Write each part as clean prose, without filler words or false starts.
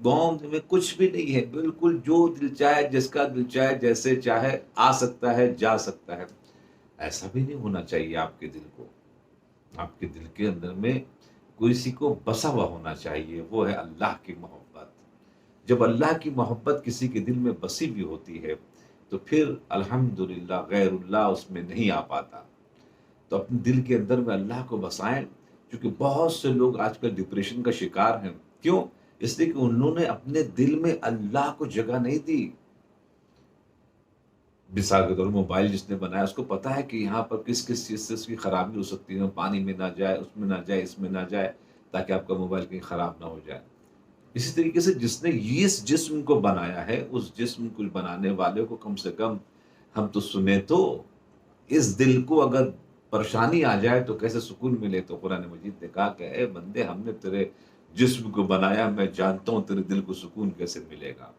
Boom میں کچھ بھی نہیں ہے، بالکل جو دل چاہے، جس کا دل چاہے، جیسے چاہے آ سکتا ہے، جا سکتا ہے۔ ایسا بھی نہیں ہونا چاہیے آپ کے دل کو۔ آپ کے دل کے اندر میں کسی کو بسا ہوا ہونا چاہیے، وہ ہے اللہ کی محبت۔ جب اللہ کی محبت کسی کے دل میں بسی بھی ہوتی ہے تو پھر الحمدللہ غیر اللہ اس میں نہیں آ پاتا۔ تو اپنے دل کے اندر میں اللہ کو بسائیں، کیونکہ بہت سے لوگ آج کل ڈپریشن کا شکار ہیں۔ کیوں؟ اس لیے کہ انہوں نے اپنے دل میں اللہ کو جگہ نہیں دی۔ مثال کے طور پر موبائل جس نے بنایا اس کو پتا ہے کہ یہاں پر کس کس چیز سے اس کی خرابی ہو سکتی ہے، پانی میں نہ جائے، اس میں نہ جائے، اس میں نہ جائے، تاکہ آپ کا موبائل کہیں خراب نہ ہو جائے۔ اسی طریقے سے جس نے اس جسم کو بنایا ہے، اس جسم کو بنانے والے کو کم سے کم ہم تو سنیں تو، اس دل کو اگر پریشانی آ جائے تو کیسے سکون ملے؟ تو قرآن مجید نے کہا کہ اے بندے، ہم نے تیرے جسم کو بنایا، میں جانتا ہوں تیرے دل کو سکون کیسے ملے گا۔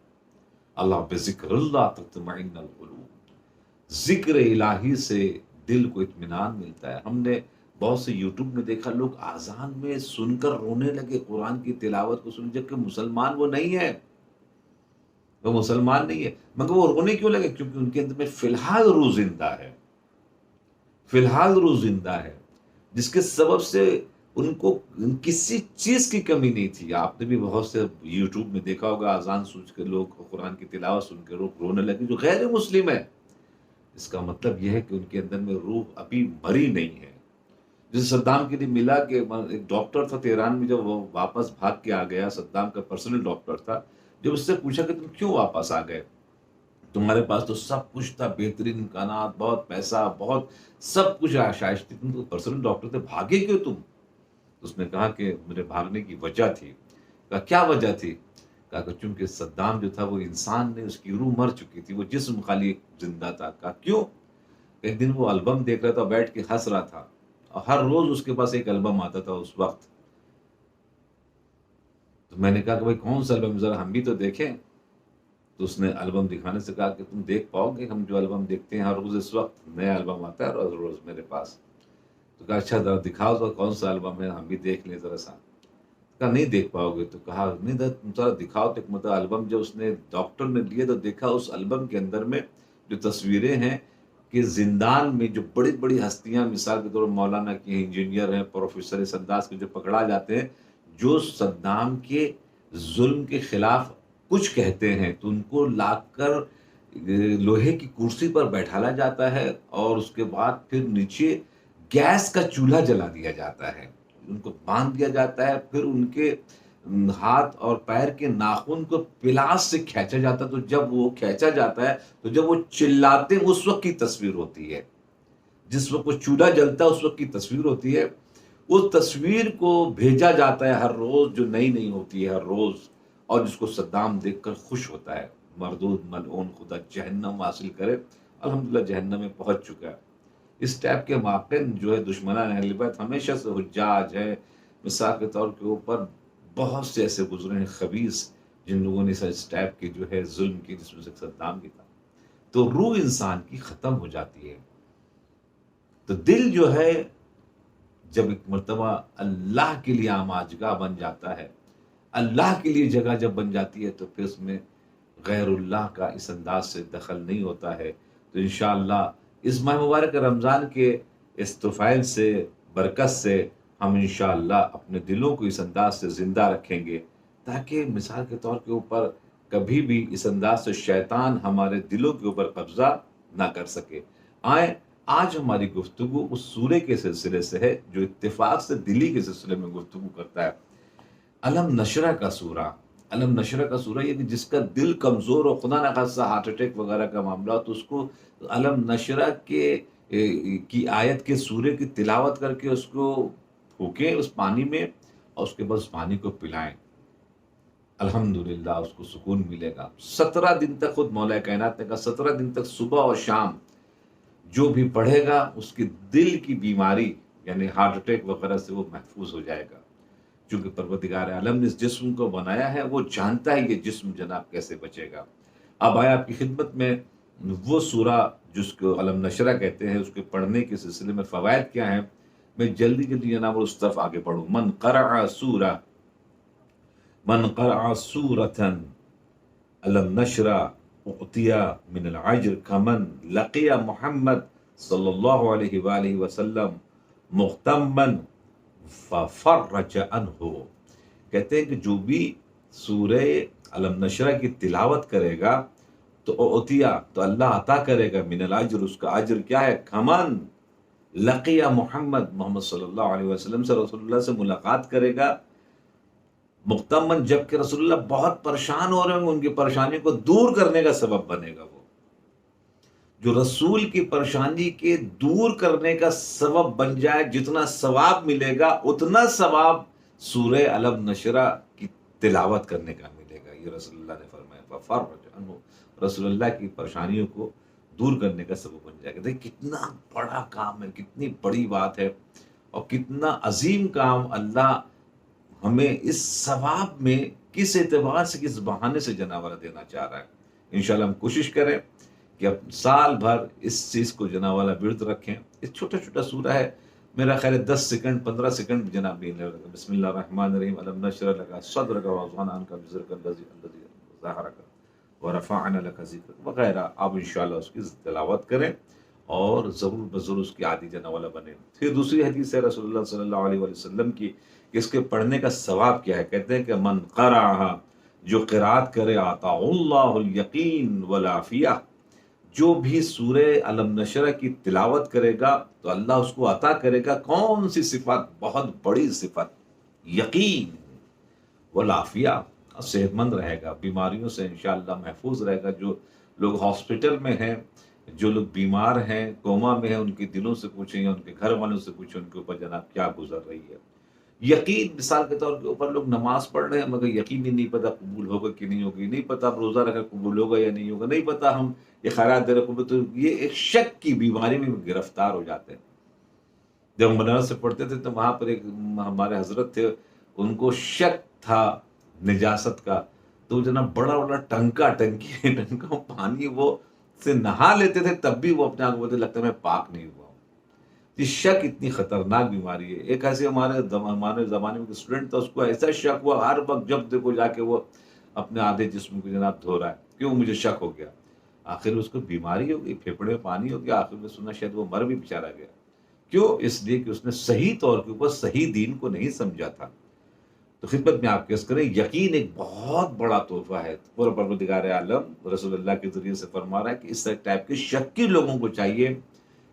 اللہ بذکر اللہ تطمئن القلوب، ذکر الہی سے دل کو اطمینان ملتا ہے۔ ہم نے بہت سے یوٹیوب میں دیکھا، لوگ آذان میں سن کر رونے لگے، قرآن کی تلاوت کو سن، جبکہ مسلمان وہ نہیں ہے، وہ مسلمان نہیں ہے، مگر وہ رونے کیوں لگے؟ کیونکہ ان کے اندر میں فی الحال روح زندہ ہے، فی الحال روح زندہ ہے، جس کے سبب سے ان کو کسی چیز کی کمی نہیں تھی۔ آپ نے بھی بہت سے یوٹیوب میں دیکھا ہوگا، آذان سن کے لوگ، قرآن کی تلاوت سن کے لوگ رونے لگے جو غیر مسلم ہے۔ اس کا مطلب یہ ہے کہ ان کے اندر میں روح ابھی مری نہیں ہے۔ جیسے صدام کے لیے ملا کہ ایک ڈاکٹر تھا تہران میں، جب وہ واپس بھاگ کے آ گیا، صدام کا پرسنل ڈاکٹر تھا، جب اس سے پوچھا کہ تم کیوں واپس آ گئے؟ تمہارے پاس تو سب کچھ تھا، بہترین امکانات، بہت پیسہ، بہت سب کچھ آشائش تھی، تم تو پرسنل ڈاکٹر تھے، بھاگے کیوں تم؟ اس نے کہا کہ میرے بھاگنے کی وجہ تھی۔ کہا کیا وجہ تھی؟ کہا کہ چونکہ صدام جو تھا وہ انسان نہیں، اس کی روح مر چکی تھی، وہ جسم خالی زندہ تھا۔ کہا کیوں؟ ایک دن وہ البم دیکھ رہا تھا، بیٹھ کے ہنس رہا تھا، اور ہر روز اس کے پاس ایک البم آتا تھا اس وقت۔ تو میں نے کہا کہ بھائی کون سا البم، ذرا ہم بھی تو دیکھیں۔ تو اس نے البم دکھانے سے کہا کہ تم دیکھ پاؤ گے، ہم جو البم دیکھتے ہیں ہر روز، اس وقت نیا البم آتا ہے روز روز میرے پاس۔ تو کہا اچھا ذرا دکھاؤ تو کون سا البم ہے، ہم بھی دیکھ لیں ذرا سا۔ کہا نہیں دیکھ پاؤ گے۔ تو کہا نہیں تم ذرا دکھاؤ۔ تو ایک مطلب البم جو اس نے ڈاکٹر نے لیے تو دیکھا اس البم کے اندر میں جو تصویریں ہیں کہ زندان میں جو بڑی بڑی ہستیاں، مثال کے طور پر مولانا کی انجینئر ہیں، پروفیسر، اس انداز کے جو پکڑا جاتے ہیں، جو صدام کے ظلم کے خلاف کچھ کہتے ہیں، تو ان کو لا کر لوہے کی کرسی پر بیٹھالا جاتا ہے، اور اس کے بعد پھر نیچے گیس کا چولہا جلا دیا جاتا ہے، ان کو باندھ دیا جاتا ہے، پھر ان کے ہاتھ اور پیر کے ناخن کو پلاس سے کھینچا جاتا ہے۔ تو جب وہ کھینچا جاتا ہے تو جب وہ چلاتے ہیں اس وقت کی تصویر ہوتی ہے، جس وقت وہ چولہا جلتا ہے اس وقت کی تصویر ہوتی ہے۔ اس تصویر کو بھیجا جاتا ہے ہر روز، جو نئی نئی ہوتی ہے ہر روز، اور جس کو صدام دیکھ کر خوش ہوتا ہے۔ مردود ملعون، خدا جہنم حاصل کرے، الحمدللہ جہنم میں پہنچ چکا ہے۔ اس ٹائپ کے واقع جو ہے دشمنان اہل بیت ہمیشہ سے حجاج ہے۔ مثال کے طور کے اوپر بہت سے ایسے گزرے ہیں خبیث، جن لوگوں نے اس ٹائپ کی جو ہے ظلم کی، جس میں سے صدام کی تھا۔ تو روح انسان کی ختم ہو جاتی ہے۔ تو دل جو ہے جب ایک مرتبہ اللہ کے لیے آماجگاہ بن جاتا ہے، اللہ کے لیے جگہ جب بن جاتی ہے، تو پھر اس میں غیر اللہ کا اس انداز سے دخل نہیں ہوتا ہے۔ تو انشاءاللہ اس ماہ مبارک رمضان کے اس طفیل سے، برکت سے، ہم انشاءاللہ اپنے دلوں کو اس انداز سے زندہ رکھیں گے، تاکہ مثال کے طور کے اوپر کبھی بھی اس انداز سے شیطان ہمارے دلوں کے اوپر قبضہ نہ کر سکے۔ آئیں آج ہماری گفتگو اس سورے کے سلسلے سے ہے جو اتفاق سے دلی کے سلسلے میں گفتگو کرتا ہے۔ علم نشرہ کا سورہ، علم نشرہ کا سورہ، یہ کہ جس کا دل کمزور ہو، خدا نہ خاصہ ہارٹ اٹیک وغیرہ کا معاملہ ہو، تو اس کو علم نشرہ کی آیت کے سورے کی تلاوت کر کے اس کو پھونکیں اس پانی میں، اور اس کے بعد اس پانی کو پلائیں، الحمدللہ اس کو سکون ملے گا۔ 17 دن تک، خود مولا کائنات نے کہا 17 دن تک صبح اور شام جو بھی پڑھے گا اس کی دل کی بیماری یعنی ہارٹ اٹیک وغیرہ سے وہ محفوظ ہو جائے گا، چونکہ پروردگار عالم نے اس جسم کو بنایا ہے، وہ جانتا ہے یہ جسم جناب کیسے بچے گا۔ اب آیا آپ کی خدمت میں وہ سورہ جس کو علم نشرہ کہتے ہیں، اس کے پڑھنے کے سلسلے میں فوائد کیا ہیں، میں جلدی جلدی جناب اس طرف آگے پڑھوں۔ من قرأ سورہ من قرأ سورة علم نشرہ اعطیا من العجر کمن لقی محمد صلی اللہ علیہ وآلہ وسلم مختمن ففرج عنہ. کہتے ہیں کہ جو بھی سورہ علم نشرہ کی تلاوت کرے گا تو اعطیا، تو اللہ عطا کرے گا من العجر، اس کا اجر کیا ہے، کمن لقی محمد، محمد صلی اللہ علیہ وسلم سے، رسول اللہ سے ملاقات کرے گا مختمن، جب کہ رسول اللہ بہت پریشان ہو رہے ہوں گے، ان کی پریشانی کو دور کرنے کا سبب بنے گا. وہ جو رسول کی پریشانی کے دور کرنے کا سبب بن جائے، جتنا ثواب ملے گا اتنا ثواب سورہ علم نشرہ کی تلاوت کرنے کا ملے گا. یہ رسول اللہ نے فرمایا ففرج عنہ، رسول اللہ کی پریشانیوں کو دور کرنے کا سبب بن جائے گا. دیکھ کتنا بڑا کام ہے، کتنی بڑی بات ہے، اور کتنا عظیم کام اللہ ہمیں اس ثواب میں کس اعتبار سے، کس بہانے سے جناورہ دینا چاہ رہا ہے. انشاءاللہ ہم کوشش کریں کہ اب سال بھر اس چیز کو جناوالا برت رکھیں. اس چھوٹا چھوٹا سورہ ہے، میرا خیال ہے 10 سیکنڈ 15 سیکنڈ جناب بھی لے لگا. بسم اللہ الرحمن الرحیم، علم نشرح لک صدرک ووضعنا عنک وزرک الذی ظہرک ورفعنا لک ذکرک وغیرہ. آپ انشاءاللہ اس کی تلاوت کریں اور ضرور بضرور اس کی عادی جناوالا بنیں. پھر دوسری حدیث ہے رسول اللہ صلی اللہ علیہ وسلم کی کہ اس کے پڑھنے کا ثواب کیا ہے. کہتے ہیں کہ من قرأها، جو قرات کرے، آتا اللہ الیقین والعافیہ، جو بھی سورہ علم نشرہ کی تلاوت کرے گا تو اللہ اس کو عطا کرے گا کون سی صفت، بہت بڑی صفت، یقین والعافیہ، صحت مند رہے گا، بیماریوں سے انشاءاللہ محفوظ رہے گا. جو لوگ ہاسپٹل میں ہیں، جو لوگ بیمار ہیں، کوما میں ہیں، ان کے دلوں سے پوچھیں یا ان کے گھر والوں سے پوچھیں ان کے اوپر جناب کیا گزر رہی ہے. یقین، مثال کے طور کے اوپر لوگ نماز پڑھ رہے ہیں مگر یقین ہی نہیں پتا قبول ہوگا کہ نہیں ہوگی، نہیں پتا روزہ رکھا قبول ہوگا یا نہیں ہوگا، نہیں پتا ہم یہ خیرات دے رہے قبول، تو یہ ایک شک کی بیماری میں گرفتار ہو جاتے ہیں. جب ہم بنارس سے پڑھتے تھے تو وہاں پر ایک ہمارے حضرت تھے، ان کو شک تھا نجاست کا، تو جناب بڑا بڑا ٹنکا پانی وہ سے نہا لیتے تھے، تب بھی وہ اپنے آپ کو بولتے لگتا ہے میں پاک نہیں ہوا. یہ شک اتنی خطرناک بیماری ہے. ایک ایسے ہمارے زمانے میں اسٹوڈنٹ تھا، اس کو ایسا شک ہوا، ہر وقت جب دیکھو جا کے وہ اپنے آدھے جسم کو جناب دھو رہا ہے. کیوں؟ مجھے شک ہو گیا. آخر اس کو بیماری ہو گئی، پھیپھڑے میں پانی ہو گیا، آخر میں سنا شاید وہ مر بھی بیچارہ گیا. کیوں؟ اس لیے کہ اس نے صحیح طور کے اوپر صحیح دین کو نہیں سمجھا تھا. تو خدمت میں آپ کیس کریں، یقین ایک بہت بڑا تحفہ ہے. پورا پروردگار عالم رسول اللہ کے ذریعے سے فرما رہا ہے کہ اس ٹائپ کے شکی لوگوں کو چاہیے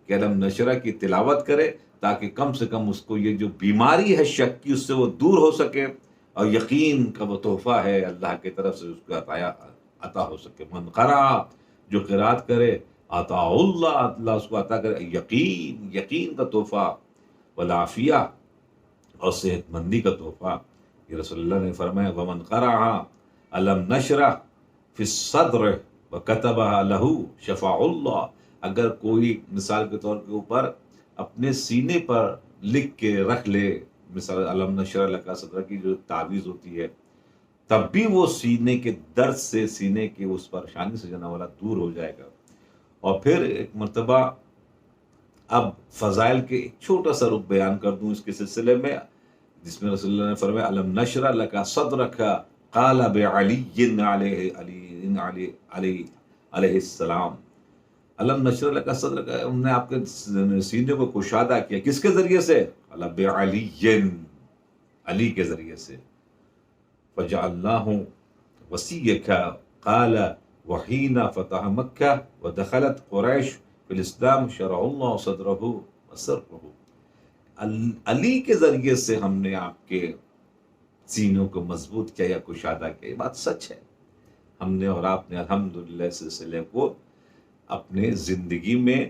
کہ علم نشرہ کی تلاوت کرے تاکہ کم سے کم اس کو یہ جو بیماری ہے شک کی، اس سے وہ دور ہو سکے، اور یقین کا وہ تحفہ ہے اللہ کی طرف سے اس کو عطا ہو سکے. من قرأ، جو قرات کرے، عطا اللہ، اللہ اس کو عطا کرے یقین کا تحفہ، والعافیہ، اور صحت مندی کا تحفہ. یہ رسول اللہ نے فرمایا ومن قرأ علم نشرہ فی الصدر وکتبها له شفع اللہ. اگر کوئی مثال کے طور کے اوپر اپنے سینے پر لکھ کے رکھ لے، مثال علم نشرہ لک صدرک کی جو تعویذ ہوتی ہے، تب بھی وہ سینے کے درد سے، سینے کی اس پریشانی سے جناب دور ہو جائے گا. اور پھر ایک مرتبہ اب فضائل کے ایک چھوٹا سا رخ بیان کر دوں اس کے سلسلے میں، جس میں رسول اللہ نے فرمایا علم نشرح لک صدرک قال بعلی علیہ السلام. علم نشرح لک صدرک، ہم نے آپ کے سینے کو کشادہ کیا، کس کے ذریعے سے؟ قال بعلی، علی کے ذریعے سے. فجعلناہ وصیک قال وحین فتح مکہ ودخلت قریش فی الاسلام شرح اللہ صدرہ وسرہ. علی کے ذریعے سے ہم نے آپ کے سینوں کو مضبوط کیا یا کشادہ کیا. یہ بات سچ ہے. ہم نے اور آپ نے الحمدللہ سلسلے کو اپنے زندگی میں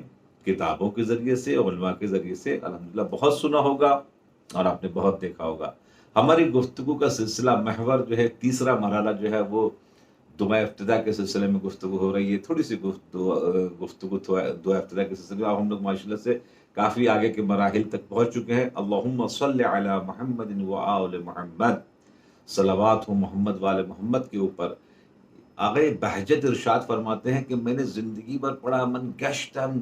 کتابوں کے ذریعے سے، علماء کے ذریعے سے الحمدللہ بہت سنا ہوگا اور آپ نے بہت دیکھا ہوگا. ہماری گفتگو کا سلسلہ محور جو ہے، تیسرا مرحلہ جو ہے وہ دعا افتتاح کے سلسلے میں گفتگو ہو رہی ہے. تھوڑی سی گفتگو دعا افتتاح کے سلسلے میں ہم لوگ ماشاءاللہ سے کافی آگے کے مراحل تک پہنچ چکے ہیں. اللہم صلی علی محمد و آل محمد، صلوات ہو محمد و آل محمد کے اوپر. آقا بہجت ارشاد فرماتے ہیں کہ میں نے زندگی بھر پڑھا، من گشتم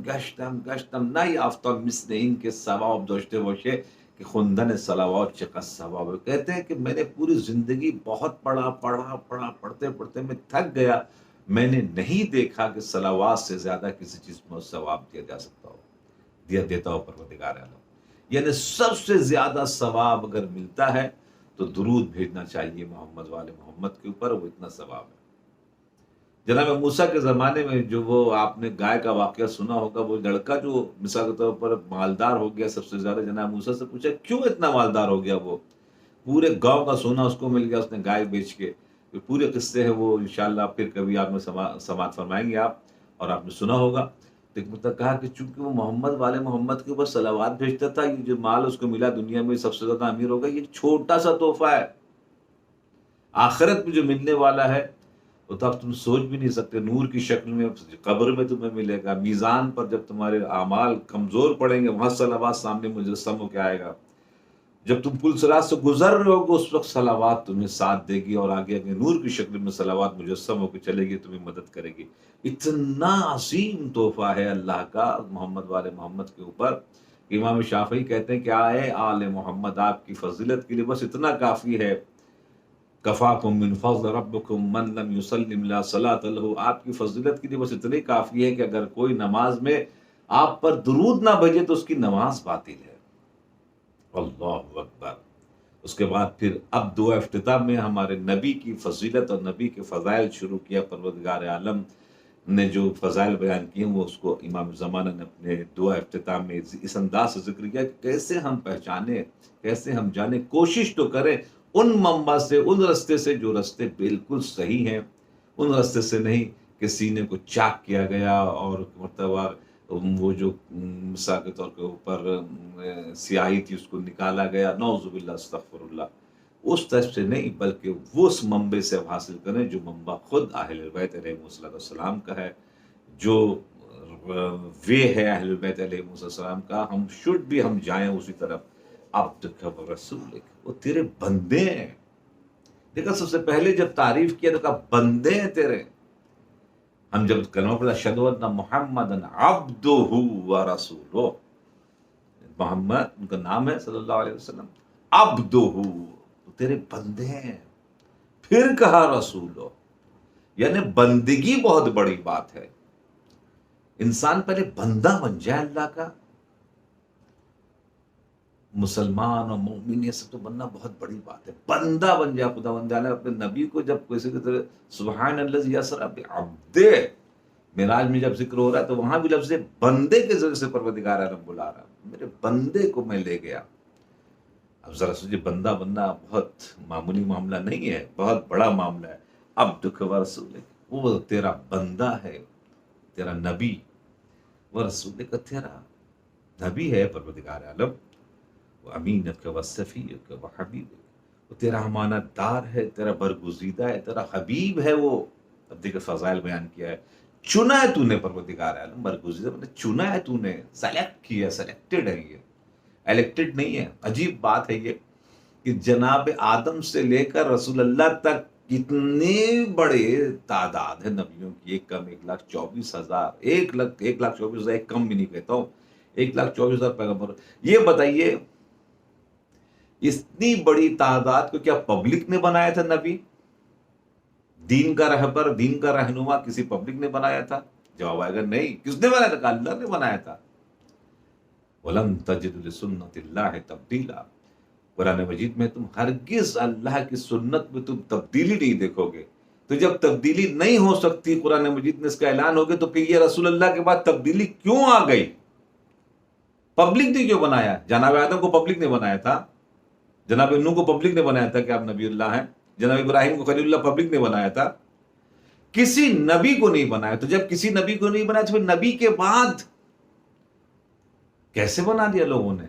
نہ یافتم مثل این کے ثواب داشته باشه کہ خوندن صلوات چقدر ثواب ہے. کہتے ہیں کہ میں نے پوری زندگی بہت پڑھتے پڑھتے میں تھک گیا. میں نے نہیں دیکھا کہ صلوات سے زیادہ کسی چیز میں ثواب دیا جا سکتا ہو، دیتا ہو پروردگار عالم. یعنی سب سے زیادہ ثواب اگر ملتا ہے تو درود بھیجنا چاہیے محمد والے محمد کے اوپر، وہ اتنا ثواب ہے. جناب موسیٰ کے زمانے میں جو وہ آپ نے گائے کا واقعہ سنا ہوگا، وہ لڑکا جو مثال کے طور پر مالدار ہو گیا سب سے زیادہ، جناب موسیٰ سے پوچھا کیوں اتنا مالدار ہو گیا؟ وہ پورے گاؤں کا سونا اس کو مل گیا، اس نے گائے بیچ کے. پورے قصے ہیں وہ انشاءاللہ پھر کبھی آپ میں سماعت فرمائیں گے آپ، اور آپ نے سنا ہوگا. تو مطلب کہا کہ چونکہ وہ محمد والے محمد کے اوپر صلوات بھیجتا تھا، یہ جو مال اس کو ملا دنیا میں سب سے زیادہ امیر ہوگا، یہ چھوٹا سا تحفہ ہے. آخرت میں جو ملنے والا ہے وہ تو آپ تم سوچ بھی نہیں سکتے. نور کی شکل میں قبر میں تمہیں ملے گا. میزان پر جب تمہارے اعمال کمزور پڑیں گے، وہاں صلوات سامنے مجسم ہو کے آئے گا. جب تم پل صراط سے گزر رہے ہو گے، اس وقت صلوات تمہیں ساتھ دے گی، اور آگے آگے نور کی شکل میں صلوات مجسم ہو کے چلے گی، تمہیں مدد کرے گی. اتنا عظیم تحفہ ہے اللہ کا محمد والے محمد کے اوپر. امام شافعی کہتے ہیں کہ آئے آل محمد، آپ کی فضیلت کے لیے بس اتنا کافی ہے. کفاکم من فضل ربکم من لم یسلم لا صلاۃ له، آپ کی فضیلت کے لیے بس اتنی کافی ہے کہ اگر کوئی نماز میں آپ پر درود نہ بھیجے تو اس کی نماز باطل ہے. اللہ اکبر. اس کے بعد پھر اب دعا افتتاح میں ہمارے نبی کی فضیلت اور نبی کے فضائل شروع کیا. پروردگار عالم نے جو فضائل بیان کیے وہ اس کو امام زمانہ نے اپنے دعا افتتاح میں اس انداز سے ذکر کیا کہ کیسے ہم پہچانے، کیسے ہم جانے. کوشش تو کریں ان منبع سے، ان رستے سے جو رستے بالکل صحیح ہیں، ان رستے سے نہیں کہ سینے کو چاک کیا گیا اور مطلب وہ جو مثال کے طور کے اوپر سیاہی تھی اس کو نکالا گیا. نعوذ باللہ، استغفر اللہ. اس طرف سے نہیں، بلکہ وہ اس منبع سے حاصل کریں جو منبع خود اہل بیت علیہ السلام کا ہے، جو وے ہے اہل بیت علیہ السلام کا. ہم شوڈ بھی ہم جائیں اسی طرف. عبدک و رسولک، وہ تیرے بندے ہیں. دیکھا سب سے پہلے جب تعریف کیا تو کہا بندے ہیں تیرے. ہم جب کلمہ پڑھا اشہد ان محمدًا عبدہ و رسولہ، محمد ان کا نام ہے صلی اللہ علیہ وسلم، عبدہ تیرے بندے ہیں. پھر کہا رسولہ، یعنی بندگی بہت بڑی بات ہے. انسان پہلے بندہ بن جائے اللہ کا. مسلمان اور مومن یہ سب تو بننا بہت بڑی بات ہے. بندہ بن جائے. خدا بندہ نے اپنے نبی کو جب کسی کی طرح سبحان الذی اسری بعبدہ، معراج میں جب ذکر ہو رہا ہے تو وہاں بھی لفظ بندے کے ذریعے سے پروردگار عالم بلا رہا ہے، میرے بندے کو میں لے گیا. اب ذرا سوچیے، بندہ بننا بہت معمولی معاملہ نہیں ہے، بہت بڑا معاملہ ہے. عبدک و رسولک، وہ تیرا بندہ ہے، تیرا نبی. و رسولک، تیرا نبی ہے پروردگار عالم. وہ امینک و صفیک و حبیبک، وہ تیرا امانت دار ہے، تیرا برگزیدہ ہے، تیرا حبیب ہے. وہ اب دیکھ فضائل بیان کیا ہے. چنا ہے تو نے پروردگار عالم، برگزیدہ مطلب چنا ہے تو نے، سلیکٹ کیا، سلیکٹڈ ہے، یہ الیکٹڈ نہیں ہے. عجیب بات ہے یہ کہ جناب آدم سے لے کر رسول اللہ تک کتنے بڑے تعداد ہے نبیوں کی. ایک کم 1,24,000، 1,24,000، ایک کم بھی نہیں کہتا ہوں، 1,24,000 پیغمبر. یہ بتائیے اتنی بڑی تعداد کو کیا پبلک نے بنایا تھا نبی؟ دین کا رہبر، دین کا رہنما کسی پبلک نے بنایا تھا؟ جواب آئے گا نہیں. کس نے بنایا تھا؟ اللہ نے بنایا تھا. وَلَن تَجِدَ لِسُنَّتِ اللَّهِ تَبْدِيلًا، قرآن مجید میں تم ہرگز اللہ کی سنت میں تم تبدیلی نہیں دیکھو گے. تو جب تبدیلی نہیں ہو سکتی، قرآن مجید میں اس کا اعلان ہو گیا، تو پھر یہ رسول اللہ کے بعد تبدیلی کیوں آ گئی؟ پبلک نے کیوں بنایا؟ جناب آدم کو پبلک نے بنایا تھا، جناب نوح کو پبلک نے بنایا تھا کہ آپ نبی اللہ ہیں، جناب ابراہیم کو خلیل اللہ پبلک نے بنایا تھا، کسی نبی کو نہیں بنایا. تو جب کسی نبی کو نہیں بنایا تو پھر نبی کے بعد کیسے بنا دیا لوگوں نے؟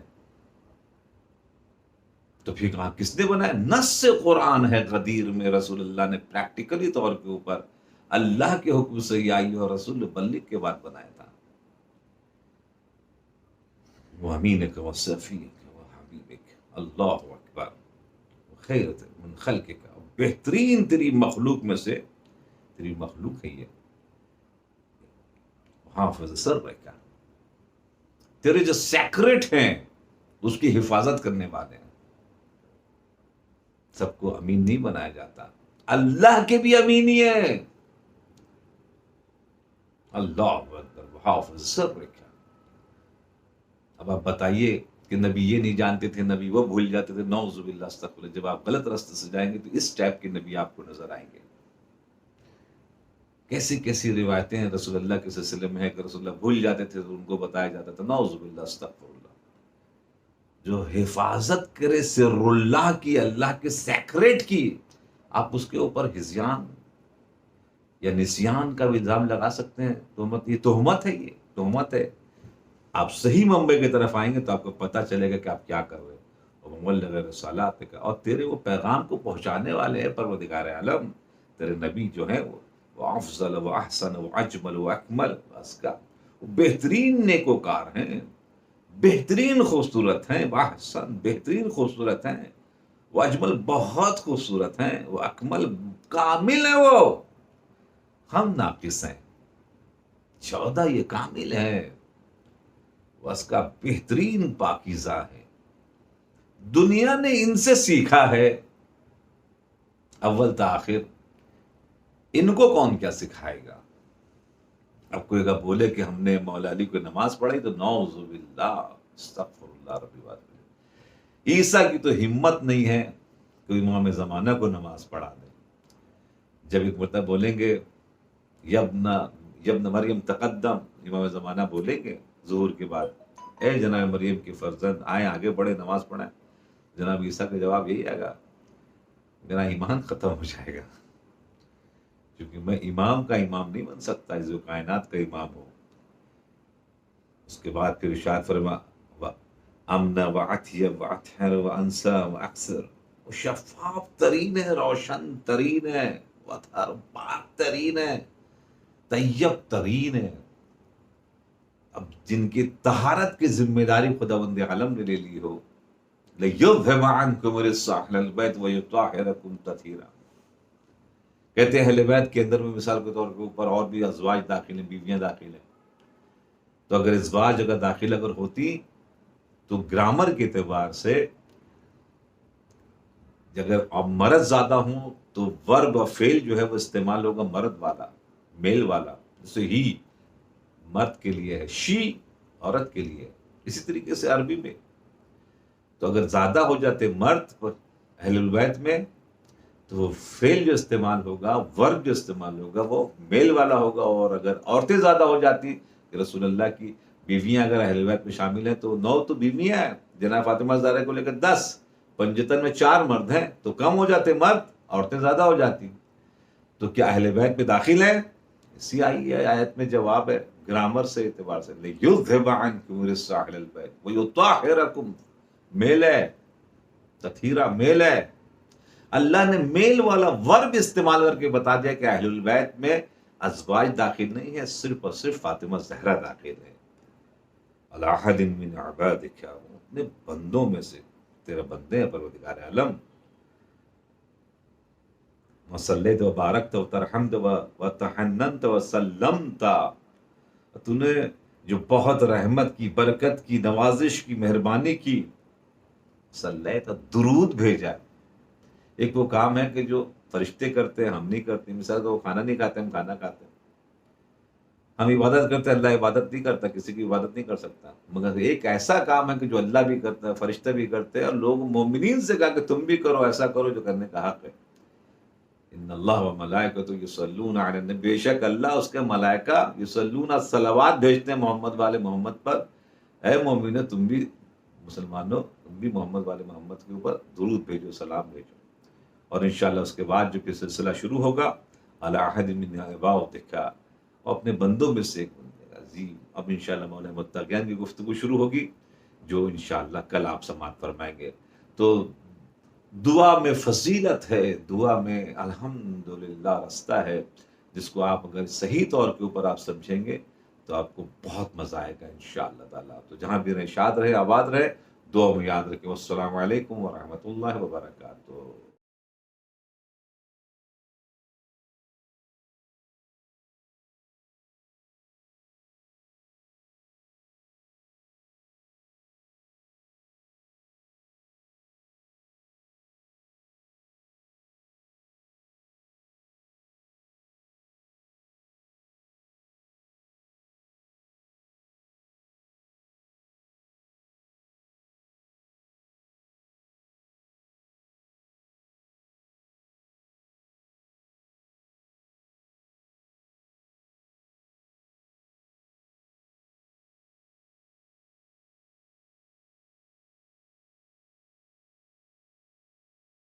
تو پھر کہا کس نے بنایا؟ نص قرآن ہے غدیر میں رسول اللہ نے پریکٹیکلی طور کے اوپر اللہ کے حکم سے یا ایھا رسول بلغ کے بعد بنایا تھا. وہ امینک و صفیک و حبیبک، اللہ اکبر. خیر من خلقک، بہترین تیری مخلوق میں سے تیری مخلوق ہے یہ. حافظ سرک، تیرے جو سیکریٹ ہیں اس کی حفاظت کرنے والے ہیں. سب کو امین نہیں بنایا جاتا، اللہ کے بھی امین ہی ہے. اللہ اکبر، حافظ سب رکھا. اب آپ بتائیے کہ نبی یہ نہیں جانتے تھے، نبی وہ بھول جاتے تھے، نعوذ باللہ استغفر اللہ. جب آپ غلط راستے سے جائیں گے تو اس ٹائپ کے نبی آپ کو نظر آئیں گے. کیسی کیسی روایتیں ہیں رسول اللہ کے سلسلے میں ہے کہ رسول اللہ بھول جاتے تھے تو ان کو بتایا جاتا تھا، نعوذ باللہ استغفر اللہ. جو حفاظت کرے سر اللہ کی، اللہ کے سیکریٹ کی، آپ اس کے اوپر ہذیان یا نسیان کا بھی الزام لگا سکتے ہیں. تہمت، یہ تہمت ہے، یہ تہمت ہے. آپ صحیح منبع کی طرف آئیں گے تو آپ کو پتہ چلے گا کہ آپ کیا کر رہے ہیں. وَمُبَلِّغِ رِسَالَاتِكَ، اور تیرے وہ پیغام کو پہنچانے والے ہیں پروردگار عالم. تیرے نبی جو ہیں وہ افضل و احسن و اجمل و اکمل، اس کا بہترین نیکوکار ہیں، بہترین خوبصورت ہیں. واحسن، بہترین خوبصورت ہیں. وہ اجمل، بہت خوبصورت ہیں. وہ اکمل، کامل ہے. وہ ہم ناقص ہیں. 14 یہ کامل ہے. وہ اس کا بہترین پاکیزہ ہے. دنیا نے ان سے سیکھا ہے اول تا آخر. ان کو کون کیا سکھائے گا؟ اب کوئی اگر بولے کہ ہم نے مولا علی کو نماز پڑھائی تو نعوذ باللہ استغفر اللہ ربی بات. عیسیٰ کی تو ہمت نہیں ہے کہ امام زمانہ کو نماز پڑھا دے. جب ایک مرتبہ بولیں گے یبن مریم تقدم، امام زمانہ بولیں گے ظہور کے بعد، اے جناب مریم کی فرزند آئیں آگے بڑھے نماز پڑھیں. جناب عیسیٰ کا جواب یہی آئے گا، میرا ایمان ختم ہو جائے گا، کیونکہ میں امام کا امام نہیں بن سکتا جو کائنات کا امام ہو. اس کے بعد پھر ارشاد فرما امن و عطیہ و اطہر و انسا و اکثر، وہ شفاف ترین ہے، روشن ترین ہے، وطہر، پاک ترین ہے، طیب ترین ہے. اب جن کی طہارت کی ذمہ داری خداوند عالم نے لے لی ہو، لَيُذْهِبَ عَنْكُمُ الرِّجْسَ أَهْلَ الْبَيْتِ وَيُطَهِّرَكُمْ تَطْهِيرًا. کہتے ہیں اہل بیت کے اندر میں مثال کے طور کے اوپر اور بھی ازواج داخل ہیں، بیویاں داخل ہیں. تو اگر ازواج اگر داخل اگر ہوتی تو گرامر کے اعتبار سے اگر مرد زیادہ ہوں تو ورب اور فعل جو ہے وہ استعمال ہوگا مرد والا، میل والا. جیسے ہی مرد کے لیے ہے، شی عورت کے لیے. اسی طریقے سے عربی میں تو اگر زیادہ ہو جاتے مرد اہل البیت میں تو وہ فعل جو استعمال ہوگا، ورب جو استعمال ہوگا وہ میل والا ہوگا. اور اگر عورتیں زیادہ ہو جاتی کہ رسول اللہ کی بیویاں اگر اہل بیت میں شامل ہیں تو 9 تو بیویاں ہیں، جناب فاطمہ زہرا کو لے کر 10، پنجتن میں 4 مرد ہیں تو کم ہو جاتے مرد، عورتیں زیادہ ہو جاتی. تو کیا اہل بیت میں داخل ہیں؟ اسی آئی ہے آیت میں جواب ہے گرامر سے اعتبار سے. لِيُذْهِبَ عَنْكُمُ الرِّجْسَ أَهْلَ الْبَيْتِ وَيُطَهِّرَكُمْ، میل ہے، تطہیرہ میل ہے. اللہ نے میل والا ورب استعمال کر کے بتا دیا کہ اہل البیت میں ازواج داخل نہیں ہے، صرف اور صرف فاطمہ زہرا داخل ہے. علی احد من عبادک، اپنے بندوں میں سے تیرا بندے ہیں پروردگار عالم. وصلیت و بارکت و ترحمت و تحننت و سلمت، تو نے جو بہت رحمت کی، برکت کی، نوازش کی، مہربانی کی. صلیت، درود بھیجا. ایک وہ کام ہے کہ جو فرشتے کرتے ہیں ہم نہیں کرتے. مثال تو وہ کھانا نہیں کھاتے، ہم کھانا کھاتے ہیں. ہم عبادت کرتے ہیں، اللہ عبادت نہیں کرتا، کسی کی عبادت نہیں کر سکتا. مگر ایک ایسا کام ہے کہ جو اللہ بھی کرتا ہے، فرشتہ بھی کرتے ہیں، اور لوگ مومنین سے کہا کہ تم بھی کرو، ایسا کرو جو کرنے کا حق ہے. ان اللہ و ملائکۃ یصلون علی النبی، بے شک اللہ اس کے ملائکہ یصلون، صلوات بھیجتے ہیں محمد والے محمد پر. اے مومنو تم بھی، مسلمانوں تم بھی محمد والے محمد کے اوپر درود بھیجو، سلام بھیجو. اور انشاءاللہ اس کے بعد جو کہ سلسلہ شروع ہوگا علی احد من عبادک، اور اپنے بندوں میں سے ایک بندے عظیم. اب انشاءاللہ مولا متقین کی گفتگو شروع ہوگی جو انشاءاللہ کل آپ سماعت فرمائیں گے. تو دعا میں فضیلت ہے، دعا میں الحمدللہ رستہ ہے، جس کو آپ اگر صحیح طور کے اوپر آپ سمجھیں گے تو آپ کو بہت مزہ آئے گا انشاءاللہ تعالیٰ. تو جہاں بھی رہے شاد رہے، آباد رہے. دعا میں یاد رکھیں. والسلام علیکم ورحمۃ اللہ وبرکاتہ.